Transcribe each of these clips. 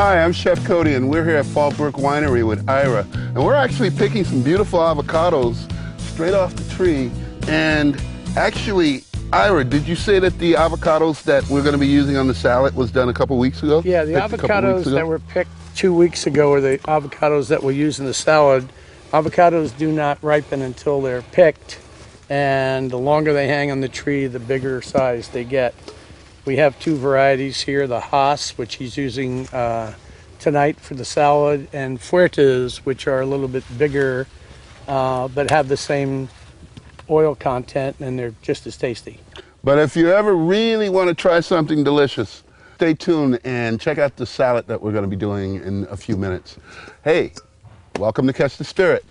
Hi, I'm Chef Cody, and we're here at Fallbrook Winery with Ira. And we're actually picking some beautiful avocados straight off the tree. And actually, Ira, did you say that the avocados that we're going to be using on the salad was done a couple weeks ago? Yeah, the avocados that were picked 2 weeks ago are the avocados that we'll use in the salad. Avocados do not ripen until they're picked, and the longer they hang on the tree, the bigger size they get. We have two varieties here, the Haas, which he's using tonight for the salad, and Fuertes, which are a little bit bigger but have the same oil content, and they're just as tasty. But if you ever really want to try something delicious, stay tuned and check out the salad that we're going to be doing in a few minutes. Hey, welcome to Catch the Spirit.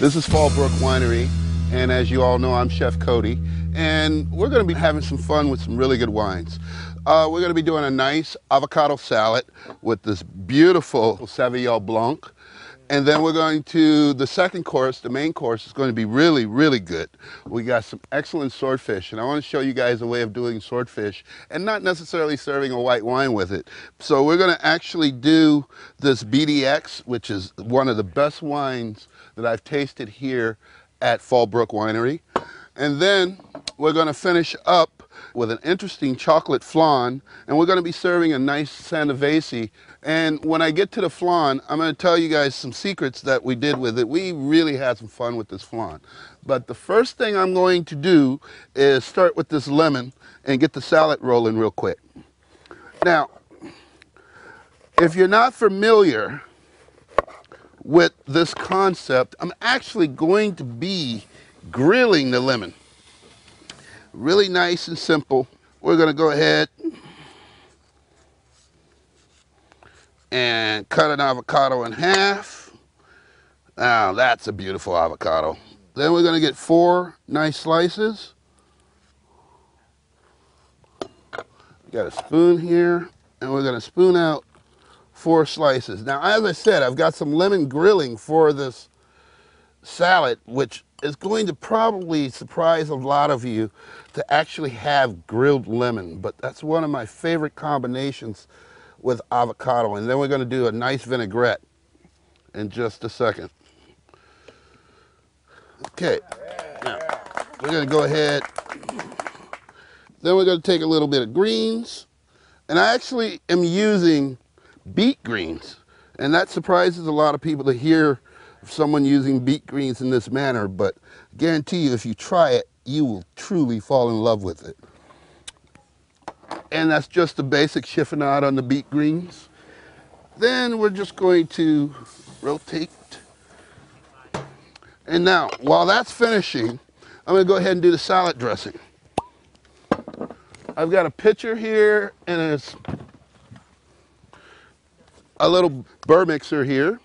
This is Fallbrook Winery, and as you all know, I'm Chef Cody, and we're going to be having some fun with some really good wines. We're going to be doing a nice avocado salad with this beautiful Sauvignon Blanc, and then we're going to, the second course, the main course, is going to be really, really good. We got some excellent swordfish, and I want to show you guys a way of doing swordfish and not necessarily serving a white wine with it. So we're going to actually do this BDX, which is one of the best wines that I've tasted here at Fallbrook Winery. And then we're going to finish up with an interesting chocolate flan, and we're going to be serving a nice Sangiovese. And when I get to the flan, I'm going to tell you guys some secrets that we did with it. We really had some fun with this flan. But the first thing I'm going to do is start with this lemon and get the salad rolling real quick. Now, if you're not familiar with this concept, I'm actually going to be grilling the lemon. Really nice and simple. We're going to go ahead and cut an avocado in half. Now that's a beautiful avocado. Then we're going to get 4 nice slices. Got a spoon here, and we're going to spoon out 4 slices. Now, as I said, I've got some lemon grilling for this salad, which is going to probably surprise a lot of you to actually have grilled lemon, but that's one of my favorite combinations with avocado. And then we're going to do a nice vinaigrette in just a second. Okay, now we're going to go ahead. Then we're going to take a little bit of greens, and I actually am using beet greens, and that surprises a lot of people to hear of someone using beet greens in this manner, but I guarantee you if you try it, you will truly fall in love with it. And that's just the basic chiffonade on the beet greens. Then we're just going to rotate. And now, while that's finishing, I'm going to go ahead and do the salad dressing. I've got a pitcher here, and it's a little burr mixer here,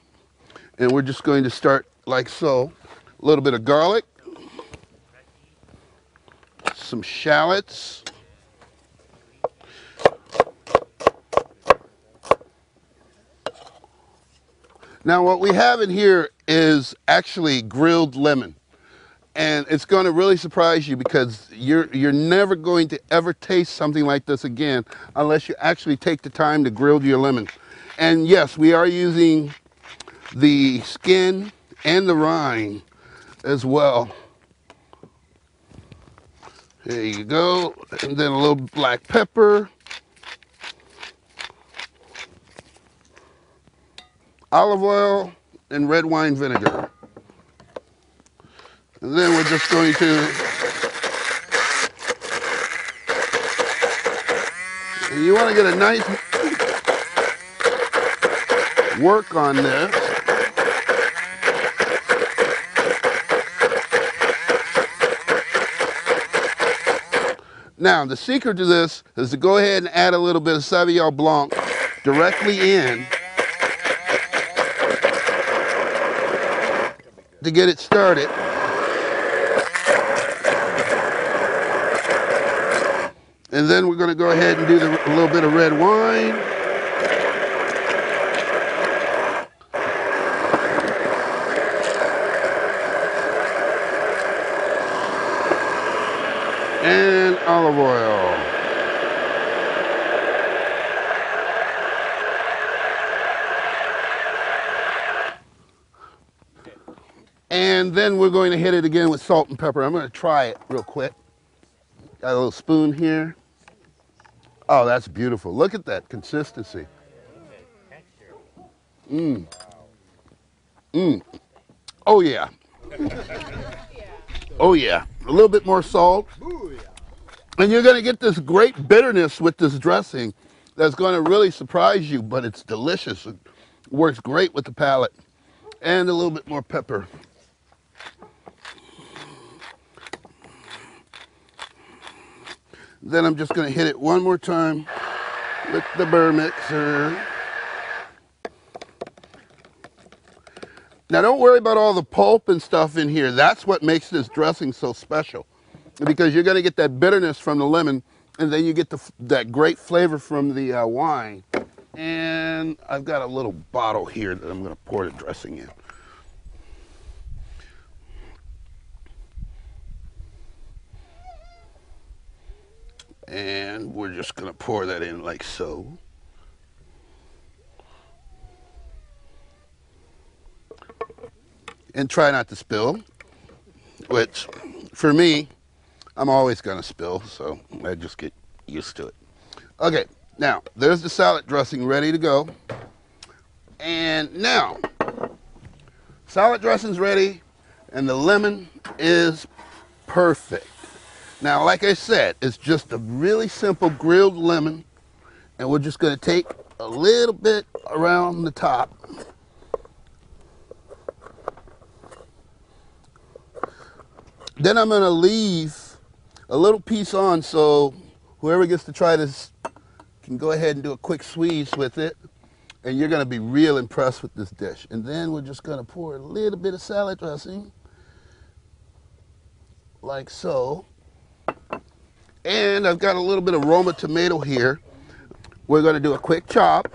and we're just going to start like so. A little bit of garlic, some shallots, now what we have in here is actually grilled lemon, and it's going to really surprise you because you're never going to ever taste something like this again unless you actually take the time to grill your lemon. And yes, we are using the skin and the rind as well. There you go. And then a little black pepper, olive oil, and red wine vinegar. And then we're just going to, and you want to get a nice work on this. Now, the secret to this is to go ahead and add a little bit of Sauvignon Blanc directly in to get it started. And then we're going to go ahead and do a little bit of red wine. And olive oil. And then we're going to hit it again with salt and pepper. I'm going to try it real quick. Got a little spoon here. Oh, that's beautiful. Look at that consistency. Mmm. Mmm. Oh, yeah. Oh, yeah. A little bit more salt. And you're going to get this great bitterness with this dressing that's going to really surprise you, but it's delicious. It works great with the palate. And a little bit more pepper. Then I'm just going to hit it one more time with the burr mixer. Now don't worry about all the pulp and stuff in here. That's what makes this dressing so special, because you're going to get that bitterness from the lemon, and then you get that great flavor from the wine. And I've got a little bottle here that I'm going to pour the dressing in. And we're just going to pour that in like so. And try not to spill, which for me, I'm always going to spill, so I just get used to it. Okay, now there's the salad dressing ready to go. And now, salad dressing's ready, and the lemon is perfect. Now, like I said, it's just a really simple grilled lemon, and we're just going to take a little bit around the top. Then I'm going to leave a little piece on so whoever gets to try this can go ahead and do a quick squeeze with it, and you're going to be real impressed with this dish. And then we're just going to pour a little bit of salad dressing, like so. And I've got a little bit of Roma tomato here. We're going to do a quick chop.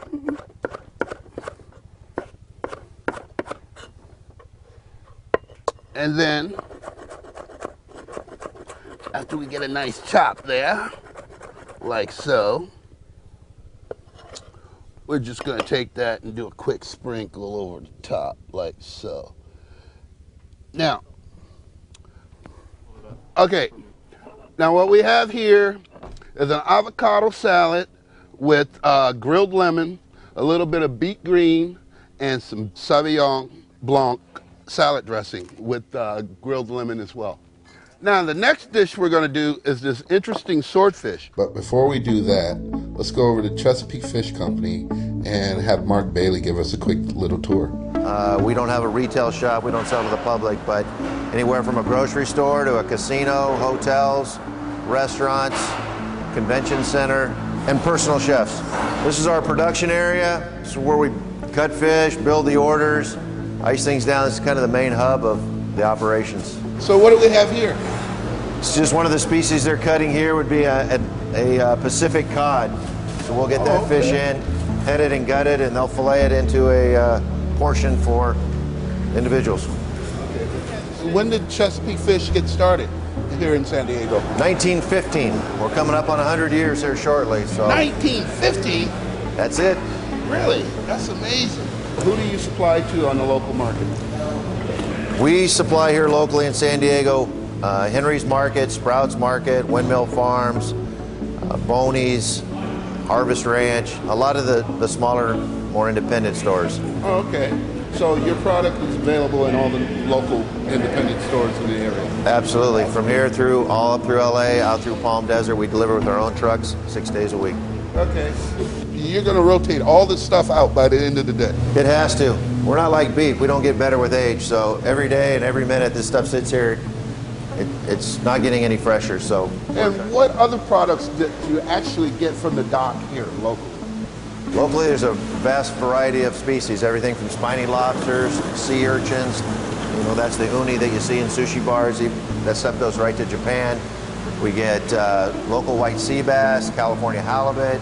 And then, after we get a nice chop there, like so, we're just going to take that and do a quick sprinkle over the top, like so. Now, okay, now what we have here is an avocado salad with grilled lemon, a little bit of beet green, and some Sauvignon Blanc salad dressing with grilled lemon as well. Now, the next dish we're going to do is this interesting swordfish. But before we do that, let's go over to Chesapeake Fish Company and have Mark Bailey give us a quick little tour. We don't have a retail shop. We don't sell to the public, but anywhere from a grocery store to a casino, hotels, restaurants, convention center, and personal chefs. This is our production area. This is where we cut fish, build the orders, ice things down. This is kind of the main hub of the operations. So what do we have here? It's just one of the species they're cutting here would be a Pacific cod. So we'll get that fish in, head it and gut it, and they'll fillet it into a portion for individuals. When did Chesapeake Fish get started here in San Diego? 1915. We're coming up on 100 years here shortly. So 1950? That's it. Really? That's amazing. Who do you supply to on the local market? We supply here locally in San Diego, Henry's Market, Sprouts Market, Windmill Farms, Boney's, Harvest Ranch, a lot of the smaller, more independent stores. Oh, okay. So your product is available in all the local independent stores in the area? Absolutely. From here through, all up through LA, out through Palm Desert, we deliver with our own trucks 6 days a week. Okay. You're going to rotate all this stuff out by the end of the day? It has to. We're not like beef. We don't get better with age. So every day and every minute this stuff sits here, it's not getting any fresher. So. And what other products do you actually get from the dock here locally? Locally, there's a vast variety of species. Everything from spiny lobsters, sea urchins. You know, that's the uni that you see in sushi bars. That stuff goes right to Japan. We get local white sea bass, California halibut,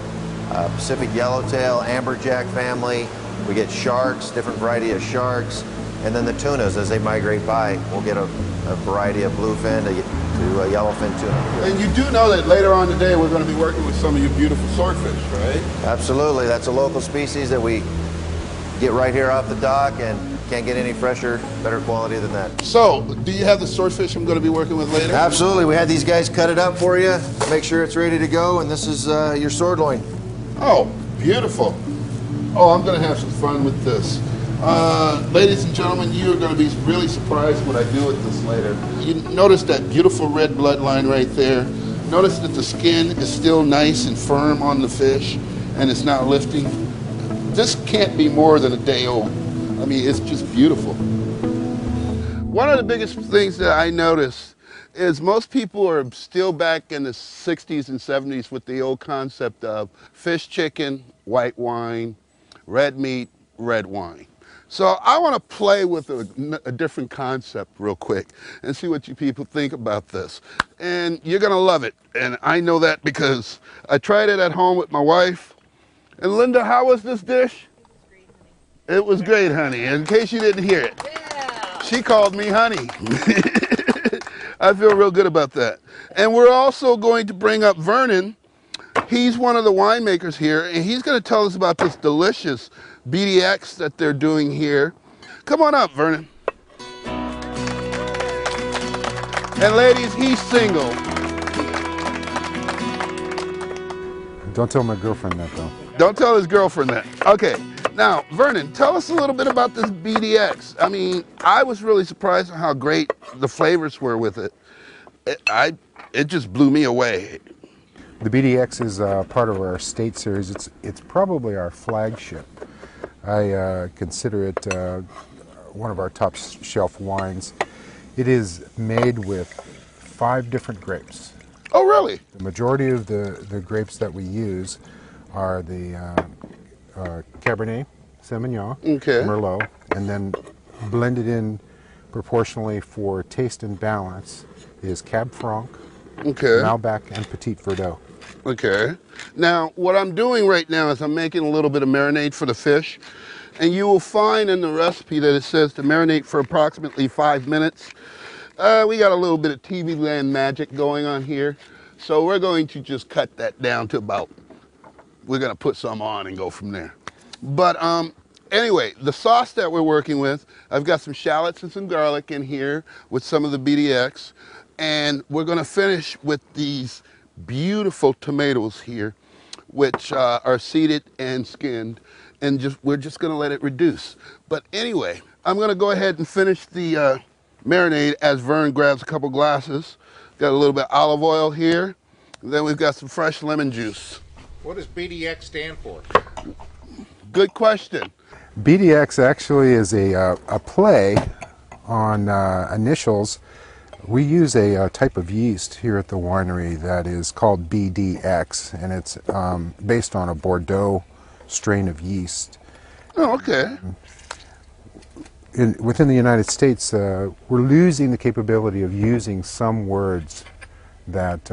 Pacific yellowtail, amberjack family. We get sharks, different variety of sharks, and then the tunas as they migrate by. We'll get a variety of bluefin to yellowfin tuna. And you do know that later on today we're going to be working with some of your beautiful swordfish, right? Absolutely. That's a local species that we get right here off the dock, and can't get any fresher, better quality than that. So, do you have the swordfish I'm going to be working with later? Absolutely. We had these guys cut it up for you, make sure it's ready to go, and this is your sword loin. Oh, beautiful. Oh, I'm going to have some fun with this. Ladies and gentlemen, you are going to be really surprised what I do with this later. You notice that beautiful red bloodline right there. Notice that the skin is still nice and firm on the fish and it's not lifting. This can't be more than a day old. I mean, it's just beautiful. One of the biggest things that I notice is most people are still back in the 60s and 70s with the old concept of fish, chicken, white wine, red meat, red wine. So I want to play with a different concept real quick and see what you people think about this. And you're going to love it. And I know that because I tried it at home with my wife. And Linda, how was this dish? It was great, honey. In case you didn't hear it. Yeah. She called me honey. I feel real good about that. And we're also going to bring up Vernon. He's one of the winemakers here, and he's going to tell us about this delicious BDX that they're doing here. Come on up, Vernon. And ladies, he's single. Don't tell my girlfriend that, though. Don't tell his girlfriend that. Okay. Now, Vernon, tell us a little bit about this BDX. I mean, I was really surprised at how great the flavors were with it. It just blew me away. The BDX is part of our state series. It's probably our flagship. I consider it one of our top shelf wines. It is made with 5 different grapes. Oh, really? The majority of the grapes that we use are the Cabernet Sauvignon, okay, Merlot, and then blended in proportionally for taste and balance is Cab Franc, okay, Malbec, and Petit Verdot. Okay. Now, what I'm doing right now is I'm making a little bit of marinade for the fish. And you will find in the recipe that it says to marinate for approximately 5 minutes. We got a little bit of TV land magic going on here. So we're going to just cut that down to about, we're going to put some on and go from there. But anyway, the sauce that we're working with, I've got some shallots and some garlic in here with some of the BDX. And we're going to finish with these beautiful tomatoes here, which are seeded and skinned, and we're just going to let it reduce. But anyway, I'm going to go ahead and finish the marinade as Vern grabs a couple glasses. Got a little bit of olive oil here, and then we've got some fresh lemon juice. What does BDX stand for? Good question. BDX actually is a play on initials. We use a type of yeast here at the winery that is called BDX, and it's based on a Bordeaux strain of yeast. Oh, okay. Within the United States, we're losing the capability of using some words that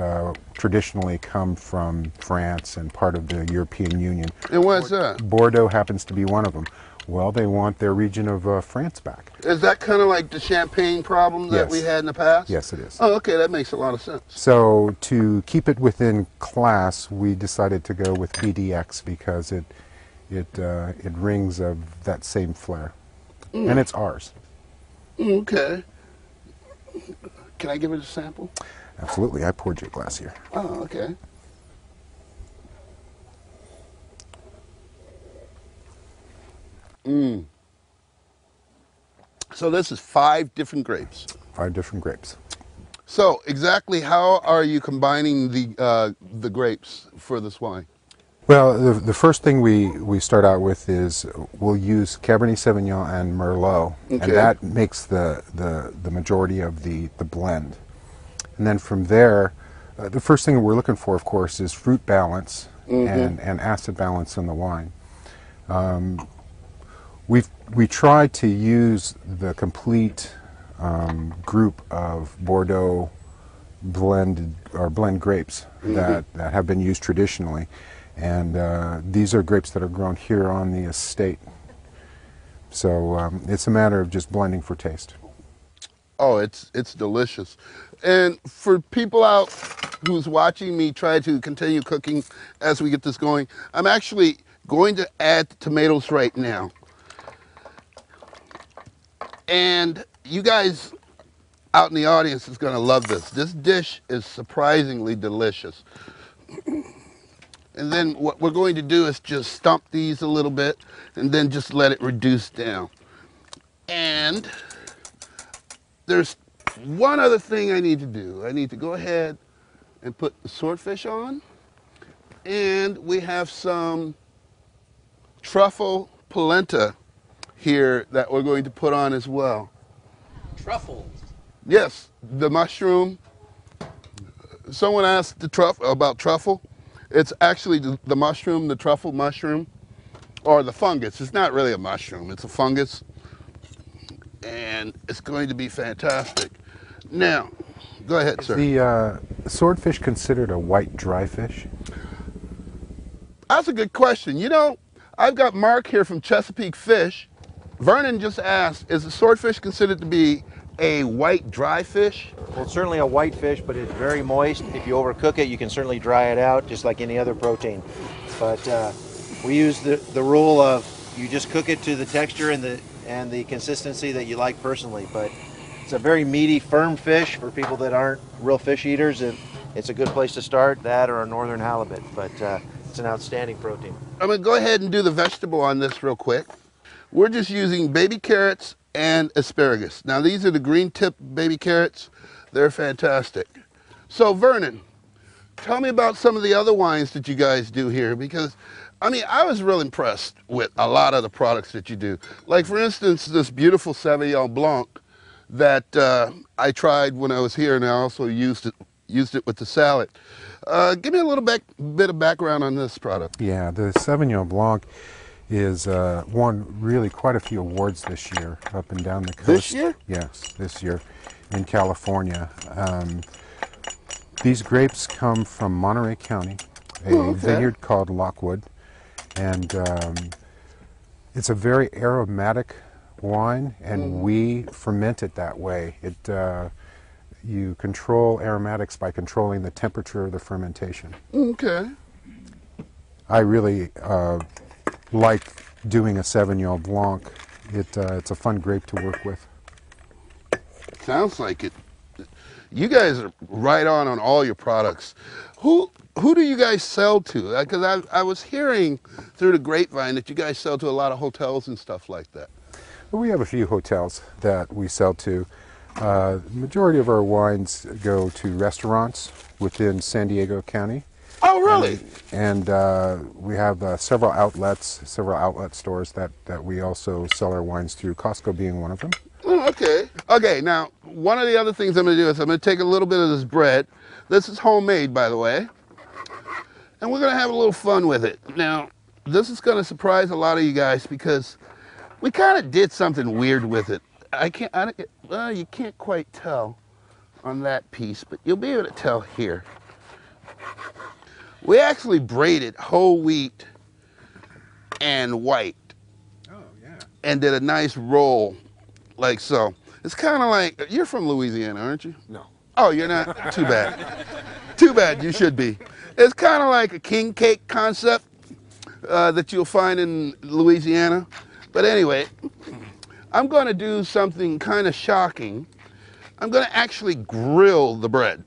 traditionally come from France and part of the European Union. And what's that? Bordeaux happens to be one of them. Well, they want their region of France back. Is that kind of like the champagne problem that we had in the past? Yes, it is. Oh, okay, that makes a lot of sense. So to keep it within class, we decided to go with BDX because it rings of that same flair. And it's ours. Okay. Can I give it a sample? Absolutely. I poured you a glass here. Oh, okay. So this is 5 different grapes. 5 different grapes. So exactly how are you combining the grapes for this wine? Well, the first thing we start out with is we'll use Cabernet Sauvignon and Merlot, okay, and that makes the majority of the blend. And then from there, the first thing we're looking for, of course, is fruit balance and acid balance in the wine. We try to use the complete group of Bordeaux blend grapes that have been used traditionally, and these are grapes that are grown here on the estate. So it's a matter of just blending for taste. Oh, it's delicious. And for people out who's watching me try to continue cooking as we get this going, I'm actually going to add the tomatoes right now. And you guys out in the audience is going to love this. This dish is surprisingly delicious. And then what we're going to do is just stump these a little bit and then just let it reduce down. And there's one other thing I need to do. I need to go ahead and put the swordfish on. And we have some truffle polenta here that we're going to put on as well. Truffles. Yes, the mushroom. Someone asked about truffle. It's actually the mushroom, the truffle mushroom, or the fungus. It's not really a mushroom, it's a fungus. And it's going to be fantastic. Now, go ahead, sir. The swordfish considered a white dry fish? That's a good question. You know, I've got Mark here from Chesapeake Fish. Vernon just asked, is the swordfish considered to be a white dry fish? Well, it's certainly a white fish, but it's very moist. If you overcook it, you can certainly dry it out, just like any other protein. But we use the rule of you just cook it to the texture and the consistency that you like personally. But it's a very meaty, firm fish for people that aren't real fish eaters. It's a good place to start, that or a northern halibut. But it's an outstanding protein. I'm going to go ahead and do the vegetable on this real quick. We're just using baby carrots and asparagus. Now these are the green tip baby carrots. They're fantastic. So Vernon, tell me about some of the other wines that you guys do here, because I mean, I was real impressed with a lot of the products that you do. Like for instance, this beautiful Sauvignon Blanc that I tried when I was here, and I also used it with the salad. Give me a little bit of background on this product. Yeah, the Sauvignon Blanc is won really quite a few awards this year up and down the coast. This year? Yes, this year in California. These grapes come from Monterey County, a vineyard called Lockwood, and it's a very aromatic wine, and we ferment it that way. You control aromatics by controlling the temperature of the fermentation. Okay. I really like doing a Sauvignon Blanc. It's a fun grape to work with. Sounds like it. You guys are right on all your products. Who do you guys sell to? Because I was hearing through the grapevine that you guys sell to a lot of hotels and stuff like that. Well, we have a few hotels that we sell to. The majority of our wines go to restaurants within San Diego County. Oh, really? And we have several outlet stores that we also sell our wines through, Costco being one of them. Oh, okay. Okay, now, one of the other things I'm going to do is I'm going to take a little bit of this bread. This is homemade, by the way. And we're going to have a little fun with it. Now, this is going to surprise a lot of you guys because we kind of did something weird with it. Well, you can't quite tell on that piece, but you'll be able to tell here. We actually braided whole wheat and white. Oh, yeah. And did a nice roll, like so. It's kind of like, you're from Louisiana, aren't you? No. Oh, you're not? Too bad. Too bad, you should be. It's kind of like a king cake concept that you'll find in Louisiana. But anyway, I'm going to do something kind of shocking. I'm going to actually grill the bread.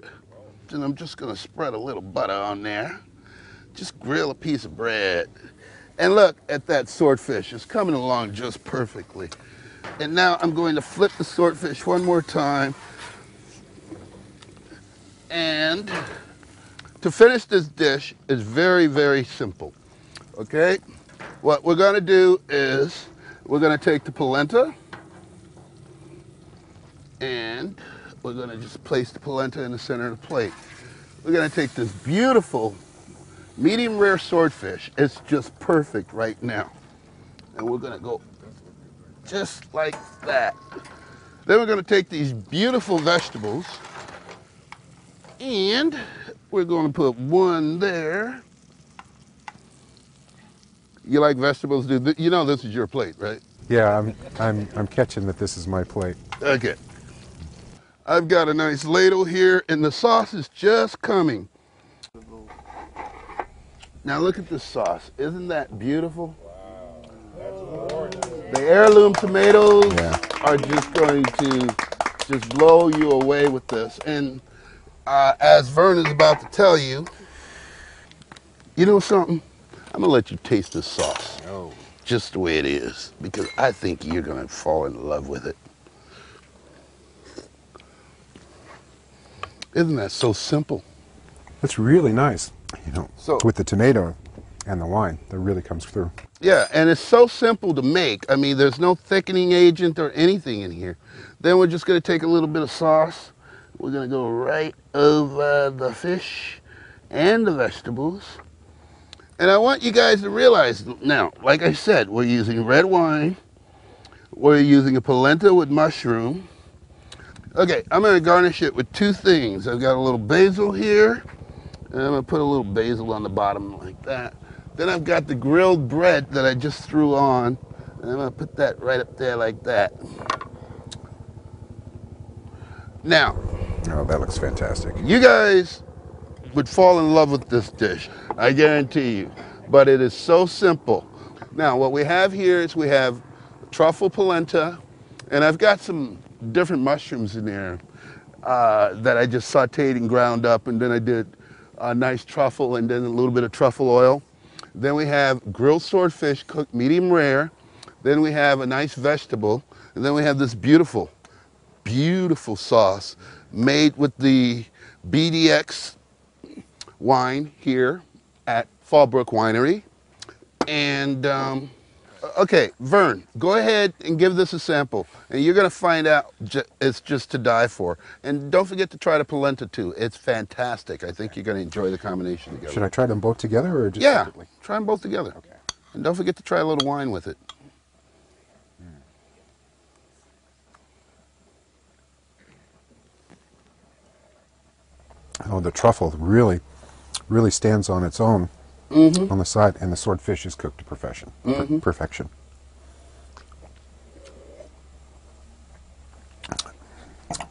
And I'm just going to spread a little butter on there. Just grill a piece of bread. And look at that swordfish. It's coming along just perfectly. And now I'm going to flip the swordfish one more time. And to finish this dish is very, very simple. Okay? What we're going to do is we're going to take the polenta and we're going to just place the polenta in the center of the plate. We're going to take this beautiful medium rare swordfish. It's just perfect right now. And we're going to go just like that. Then we're going to take these beautiful vegetables And we're going to put one there. You like vegetables, dude? You know this is your plate, right? Yeah, I'm catching that this is my plate. Okay. I've got a nice ladle here, and the sauce is just coming. Now look at this sauce. Isn't that beautiful? The heirloom tomatoes are just going to just blow you away with this. And as Vern is about to tell you, you know something? I'm gonna let you taste this sauce. Oh. Just the way it is, because I think you're gonna fall in love with it. Isn't that so simple? It's really nice. You know, So with the tomato and the wine, that really comes through. yeah, and it's so simple to make. I mean, there's no thickening agent or anything in here. Then we're just gonna take a little bit of sauce. We're gonna go right over the fish and the vegetables. And I want you guys to realize now, like I said, we're using red wine. We're using a polenta with mushroom. Okay, I'm gonna garnish it with two things. I've got a little basil here, and I'm gonna put a little basil on the bottom like that. Then I've got the grilled bread that I just threw on, and I'm gonna put that right up there like that. Now, Oh, that looks fantastic. you guys would fall in love with this dish, I guarantee you. But it is so simple. Now, what we have here is we have truffle polenta, and I've got some different mushrooms in there that I just sauteed and ground up, and then I did a nice truffle and then a little bit of truffle oil. Then we have grilled swordfish cooked medium rare. Then we have a nice vegetable, and then we have this beautiful, beautiful sauce made with the BDX wine here at Fallbrook Winery. And okay, Vern, go ahead and give this a sample, and you're gonna find out it's just to die for. And don't forget to try the polenta too. It's fantastic. I think you're gonna enjoy the combination together. Should I try them both together or just Yeah, separately? try them both together. Okay. And don't forget to try a little wine with it. Oh, the truffle really stands on its own on the side, and the swordfish is cooked to perfection. Perfection.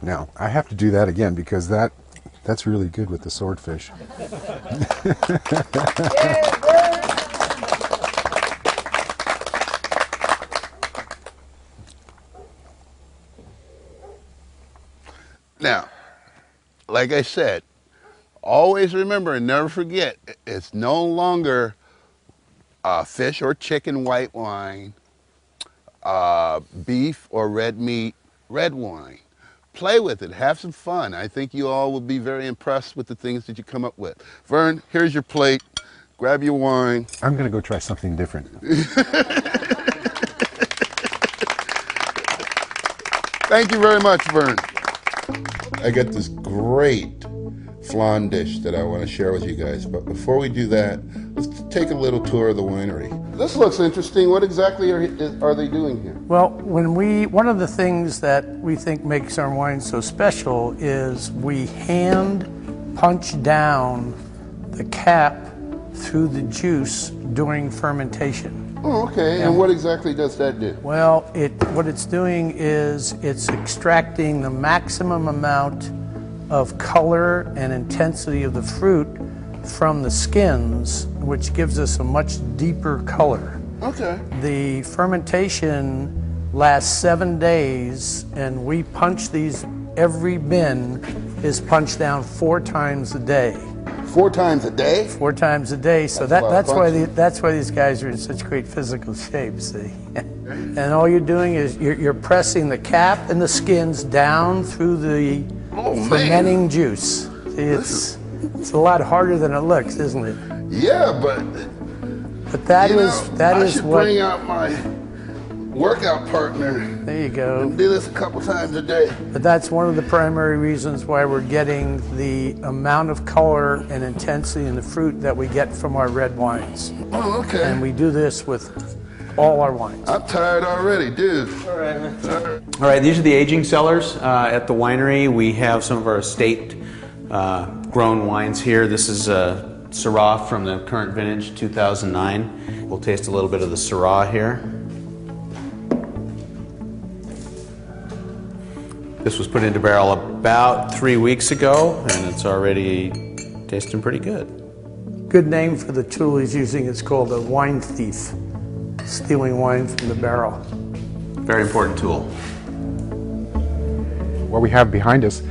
Now, I have to do that again because that's really good with the swordfish. Now, like I said, always remember and never forget, it's no longer fish or chicken white wine, beef or red meat red wine. Play with it, have some fun. I think you all will be very impressed with the things that you come up with. Vern, here's your plate. Grab your wine. I'm going to go try something different. Thank you very much, Vern. I got this great flan dish that I want to share with you guys, but before we do that, let's take a little tour of the winery. This looks interesting. What exactly are they doing here? Well, one of the things that we think makes our wine so special is we hand punch down the cap through the juice during fermentation. Oh, okay. And what exactly does that do? Well, what it's doing is it's extracting the maximum amount of color and intensity of the fruit from the skins, which gives us a much deeper color. Okay. The fermentation lasts 7 days, and we punch these, every bin is punched down 4 times a day. 4 times a day? 4 times a day, so that's why these guys are in such great physical shape, see? And all you're doing is you're pressing the cap and the skins down through the fermenting juice. See, it's a lot harder than it looks, isn't it? Yeah, but that I is should what. bring out my workout partner. There you go. And do this a couple times a day. But that's one of the primary reasons why we're getting the amount of color and intensity in the fruit that we get from our red wines. Oh, okay. And we do this with all our wines. I'm tired already, dude. All right, man. All right, these are the aging cellars at the winery. We have some of our estate grown wines here. This is a Syrah from the current vintage, 2009. We'll taste a little bit of the Syrah here. This was put into barrel about 3 weeks ago, and it's already tasting pretty good. Good name for the tool he's using is called a wine thief, stealing wine from the barrel. Very important tool. What we have behind us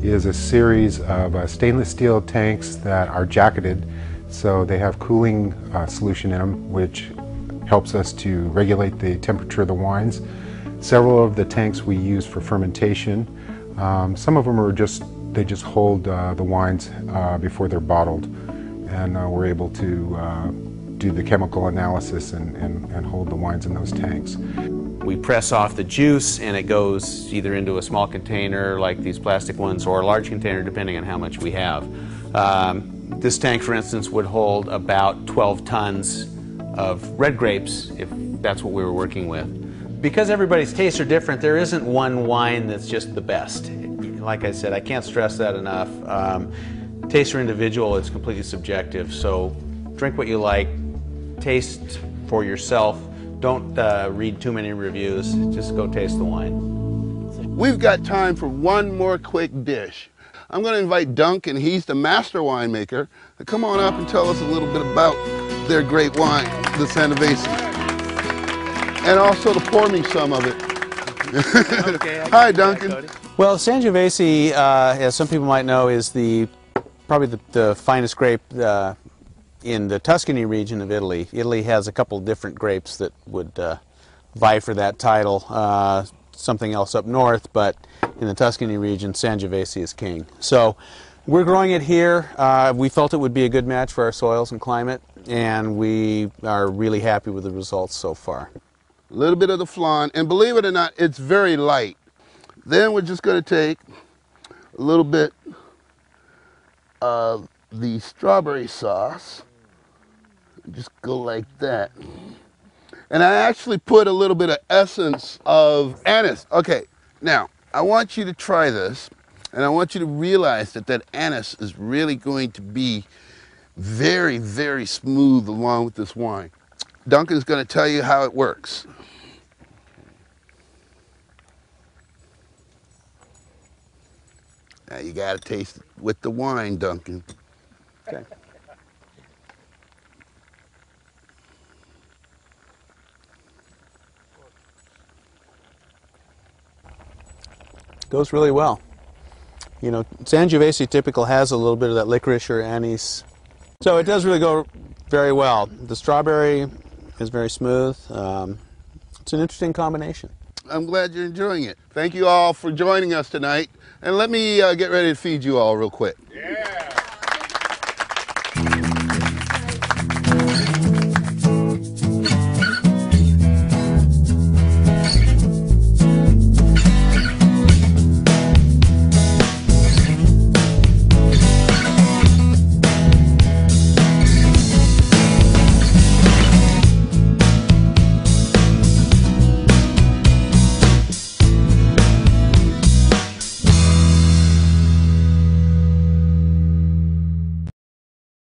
is a series of stainless steel tanks that are jacketed, so they have cooling solution in them, which helps us to regulate the temperature of the wines. Several of the tanks we use for fermentation. Some of them are just hold the wines before they're bottled, and we're able to do the chemical analysis and hold the wines in those tanks. We press off the juice and it goes either into a small container like these plastic ones or a large container depending on how much we have. This tank, for instance, would hold about 12 tons of red grapes if that's what we were working with. Because everybody's tastes are different, there isn't one wine that's just the best. Like I said, I can't stress that enough. Tastes are individual, it's completely subjective, so drink what you like, taste for yourself. Don't read too many reviews, just go taste the wine. We've got time for one more quick dish. I'm going to invite Duncan, he's the master winemaker, to come on up and tell us a little bit about their great wine, the Sangiovese. And also to pour me some of it. Okay, Hi, Duncan. Well, Sangiovese, as some people might know, is probably the finest grape in the Tuscany region of Italy. Italy has a couple different grapes that would vie for that title. Something else up north, but in the Tuscany region, Sangiovese is king. So we're growing it here. We felt it would be a good match for our soils and climate, and we are really happy with the results so far. A little bit of the flan, and believe it or not, it's very light. Then we're just going to take a little bit of the strawberry sauce. Just go like that. And I actually put a little bit of essence of anise. Okay, now I want you to try this, and I want you to realize that that anise is really going to be very, very smooth along with this wine. Duncan's going to tell you how it works. Now you got to taste it with the wine, Duncan. Okay. Goes really well. You know, Sangiovese typical has a little bit of that licorice or anise. So it does really go very well. The strawberry is very smooth. It's an interesting combination. I'm glad you're enjoying it. Thank you all for joining us tonight. And let me get ready to feed you all real quick. Yeah.